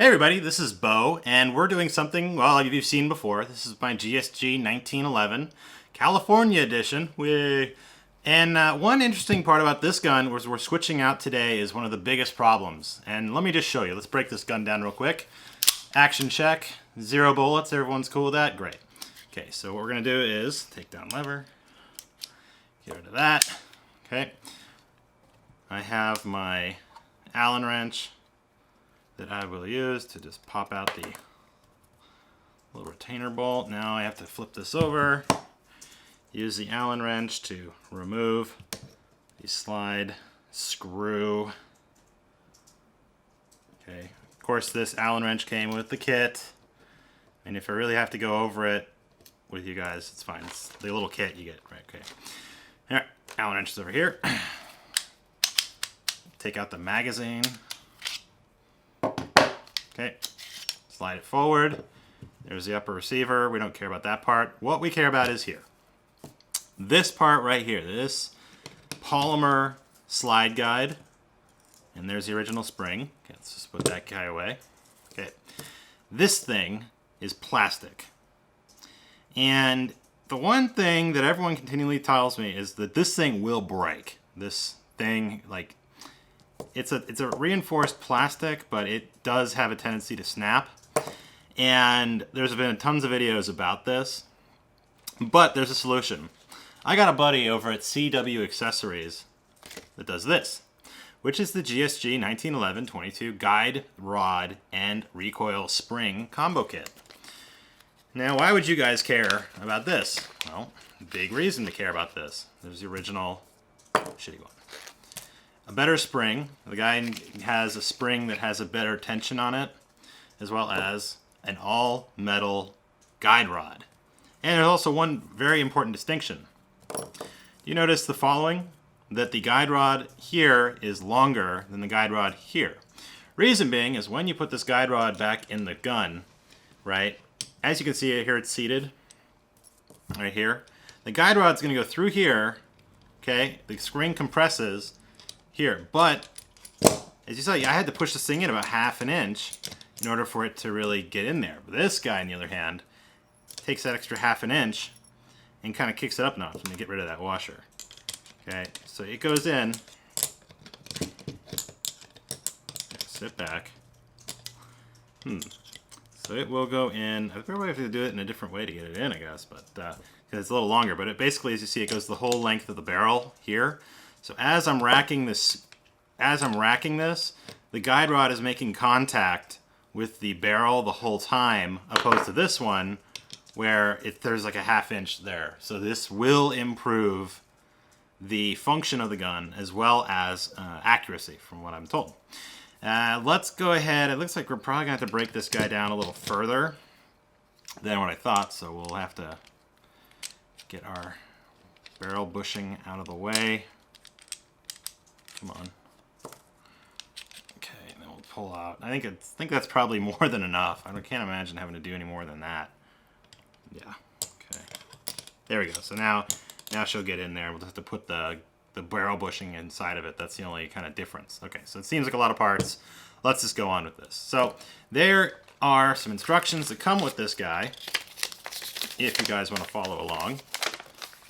Hey everybody, this is Bo, and we're doing something, well, you've seen before. This is my GSG 1911 California edition. One interesting part about this gun was we're switching out today is one of the biggest problems. And let me just show you. Let's break this gun down real quick. Action check, 0 bullets. Everyone's cool with that? Great. Okay, so what we're going to do is take down lever, get rid of that. Okay. I have my Allen wrench that I will use to just pop out the little retainer bolt. Now I have to flip this over, use the Allen wrench to remove the slide screw. Okay, of course this Allen wrench came with the kit, and if I really have to go over it with you guys, it's fine. It's the little kit you get, right? Okay. All right, Allen wrench is over here. Take out the magazine. Okay, slide it forward. There's the upper receiver. We don't care about that part. What we care about is here. This part right here, this polymer slide guide. And there's the original spring. Okay, let's just put that guy away. Okay, this thing is plastic. And the one thing that everyone continually tells me is that this thing will break. This thing, like, it's a reinforced plastic, but it does have a tendency to snap. And there's been tons of videos about this, but there's a solution. I got a buddy over at CW Accessories that does this, which is the GSG 1911-22 guide, rod, and recoil spring combo kit. Now, why would you guys care about this? Well, big reason to care about this. There's the original shitty one. A better spring. The guy has a spring that has a better tension on it, as well as an all-metal guide rod. And there's also one very important distinction. You notice the following? That the guide rod here is longer than the guide rod here. Reason being is when you put this guide rod back in the gun, right, as you can see here, it's seated right here. The guide rod's going to go through here, okay? The spring compresses here, but as you saw, I had to push this thing in about 1/2 inch in order for it to really get in there. But this guy, on the other hand, takes that extra 1/2 inch and kind of kicks it up a notch. Let me get rid of that washer. Okay, so it goes in. Sit back. So it will go in. I probably have to do it in a different way to get it in, I guess, but because it's a little longer. But it basically, as you see, it goes the whole length of the barrel here. So as I'm racking this, the guide rod is making contact with the barrel the whole time, opposed to this one, where there's like a 1/2 inch there. So this will improve the function of the gun as well as accuracy, from what I'm told. Let's go ahead. It looks like we're probably going to have to break this guy down a little further than what I thought, so we'll have to get our barrel bushing out of the way. Come on. Okay, and then we'll pull out. I think that's probably more than enough. I can't imagine having to do any more than that. Yeah. Okay. There we go. So now she'll get in there. We'll have to put the barrel bushing inside of it. That's the only kind of difference. Okay, so it seems like a lot of parts. Let's just go on with this. So there are some instructions that come with this guy, if you guys want to follow along.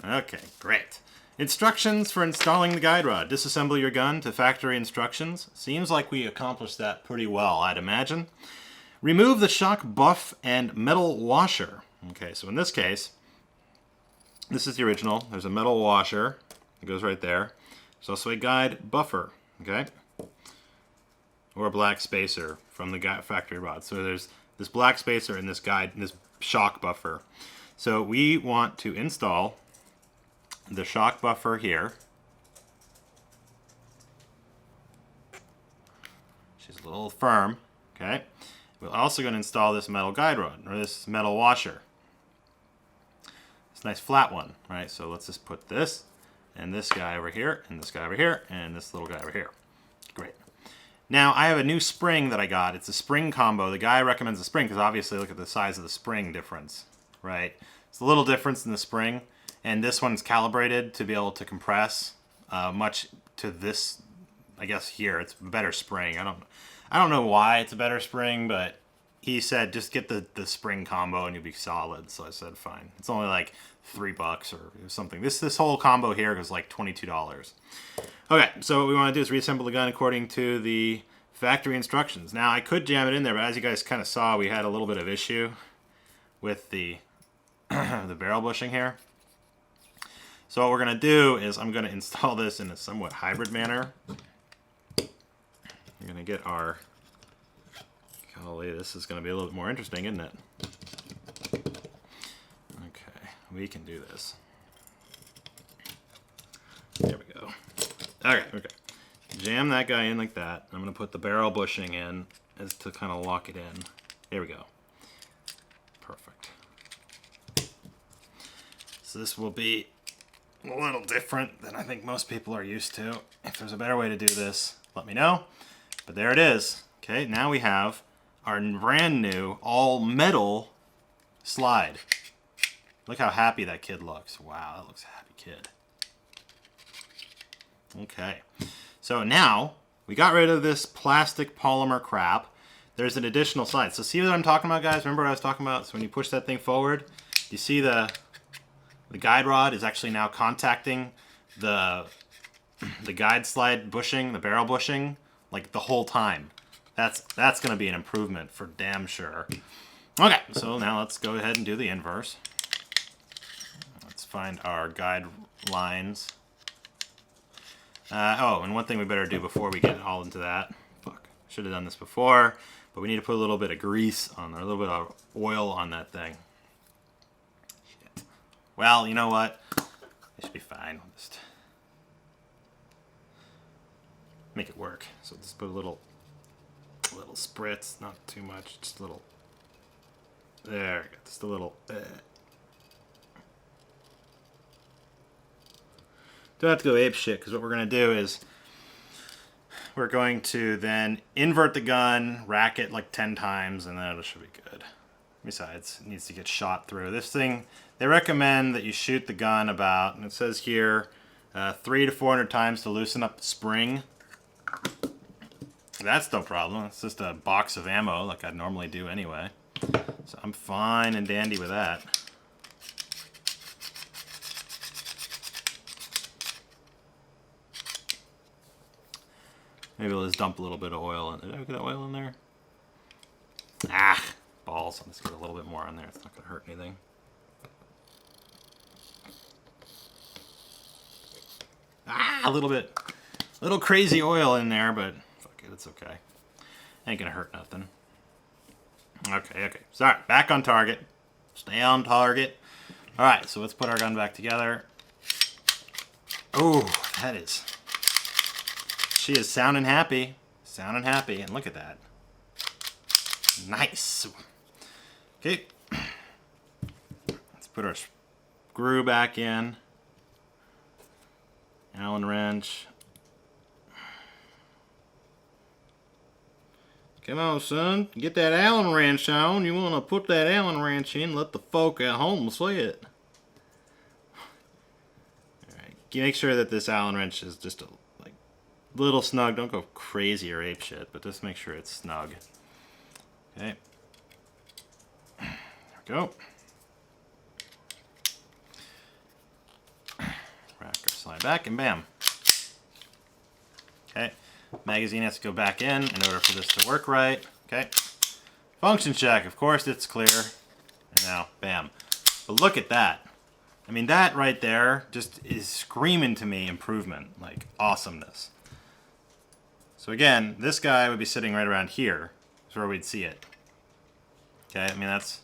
Okay, great. Instructions for installing the guide rod. Disassemble your gun to factory instructions. Seems like we accomplished that pretty well, I'd imagine. Remove the shock buff and metal washer. Okay, so in this case, this is the original. There's a metal washer. It goes right there. There's also a guide buffer, okay? Or a black spacer from the factory rod. So there's this black spacer and this this shock buffer. So we want to install the shock buffer here. She's a little firm, okay? We're also going to install this metal guide rod, or this metal washer. It's a nice flat one, right? So let's just put this, and this guy over here, and this guy over here, and this little guy over here. Great. Now, I have a new spring that I got. It's a spring combo. The guy recommends a spring because obviously look at the size of the spring difference, right? It's a little difference in the spring. And this one's calibrated to be able to compress much to this, I guess here. It's a better spring. I I don't know why it's a better spring, but he said just get the spring combo and you'll be solid. So I said fine. It's only like $3 or something. This whole combo here was like $22. Okay, so what we want to do is reassemble the gun according to the factory instructions. Now I could jam it in there, but as you guys kind of saw, we had a little bit of issue with the the barrel bushing here. So what we're gonna do is I'm gonna install this in a somewhat hybrid manner. We're gonna get our, golly, this is gonna be a little bit more interesting, isn't it? Okay, we can do this. There we go. Okay. Jam that guy in like that. I'm gonna put the barrel bushing in as to kind of lock it in. There we go. Perfect. So this will be a little different than I think most people are used to. If there's a better way to do this, let me know. But there it is. Okay, now we have our brand new all metal slide. Look how happy that kid looks. Wow, that looks a happy kid. Okay, so now we got rid of this plastic polymer crap. There's an additional slide. So see what I'm talking about, guys? Remember what I was talking about? So when you push that thing forward, you see the guide rod is actually now contacting the guide slide bushing, the barrel bushing, like the whole time. That's going to be an improvement for damn sure. Okay, so now let's go ahead and do the inverse. Let's find our guide lines. Oh, and one thing we better do before we get all into that. Fuck, should have done this before, but we need to put a little bit of grease on there, a little bit of oil on that thing. Shit. Well, you know what? It should be fine. We'll just make it work. So let's put a little spritz, not too much, just a little. There we go, just a little. Don't have to go ape shit, because what we're going to do is we're going to then invert the gun, rack it like 10 times, and then it should be good. Besides, it needs to get shot through. This thing, they recommend that you shoot the gun about, and it says here, 300 to 400 times to loosen up the spring. That's no problem. It's just a box of ammo like I'd normally do anyway. So I'm fine and dandy with that. Maybe we'll just dump a little bit of oil in. Did I get oil in there? Ah, balls. I'll just get a little bit more on there. It's not going to hurt anything. Ah, a little bit. A little crazy oil in there, but fuck it, it's okay. Ain't going to hurt nothing. Okay. Sorry, back on target. Stay on target. Alright, so let's put our gun back together. Oh, that is... She is sounding happy. Sounding happy. And look at that. Nice. Okay. Let's put our screw back in. Allen wrench. Come on, son. Get that Allen wrench on. You want to put that Allen wrench in. Let the folk at home see it. Alright. Make sure that this Allen wrench is just a little snug. Don't go crazy or ape shit, but just make sure it's snug. Okay. There we go. Rack our slide back and bam. Okay. Magazine has to go back in order for this to work right. Okay. Function check. Of course it's clear. And now, bam. But look at that. I mean, that right there just is screaming to me improvement. Like, awesomeness. So again, this guy would be sitting right around here. Is where we'd see it. Okay, I mean, that's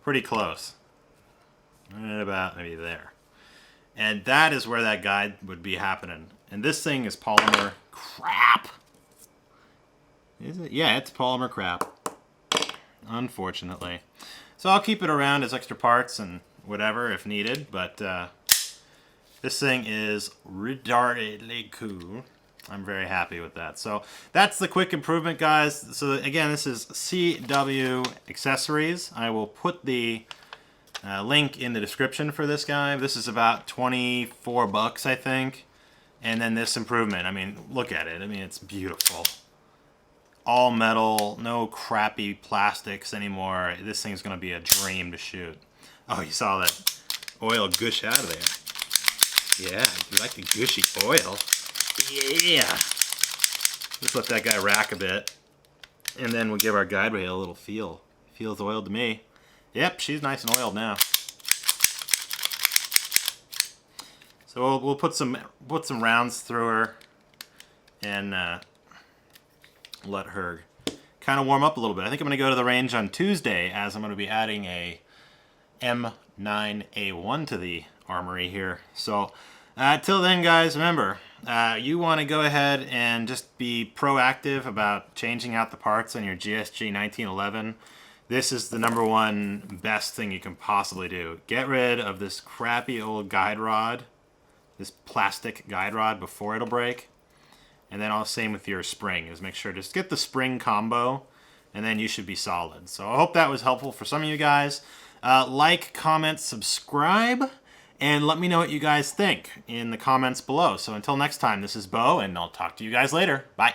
pretty close. Right about maybe there. And that is where that guide would be happening. And this thing is polymer crap. Is it? Yeah, it's polymer crap. Unfortunately. So I'll keep it around as extra parts and whatever if needed. But this thing is retardedly cool. I'm very happy with that. So that's the quick improvement, guys. So again, this is CW Accessories. I will put the link in the description for this guy. This is about $24, I think. And then this improvement. I mean, look at it. I mean, it's beautiful. all metal, no crappy plastics anymore. This thing's going to be a dream to shoot. Oh, you saw that oil gush out of there. Yeah, you like the gushy oil. Yeah. Just let that guy rack a bit. And then we'll give our guide rail a little feel. Feels oiled to me. Yep, she's nice and oiled now. So we'll put some rounds through her and let her kind of warm up a little bit. I think I'm going to go to the range on Tuesday, as I'm going to be adding a M9A1 to the armory here. So till then, guys, remember, you want to go ahead and just be proactive about changing out the parts on your GSG 1911. This is the #1 best thing you can possibly do. Get rid of this crappy old guide rod, this plastic guide rod, before it'll break. And then all the same with your spring, is make sure just get the spring combo, and then you should be solid. So I hope that was helpful for some of you guys. Like, comment, subscribe, and let me know what you guys think in the comments below. So until next time, this is Bo, and I'll talk to you guys later. Bye.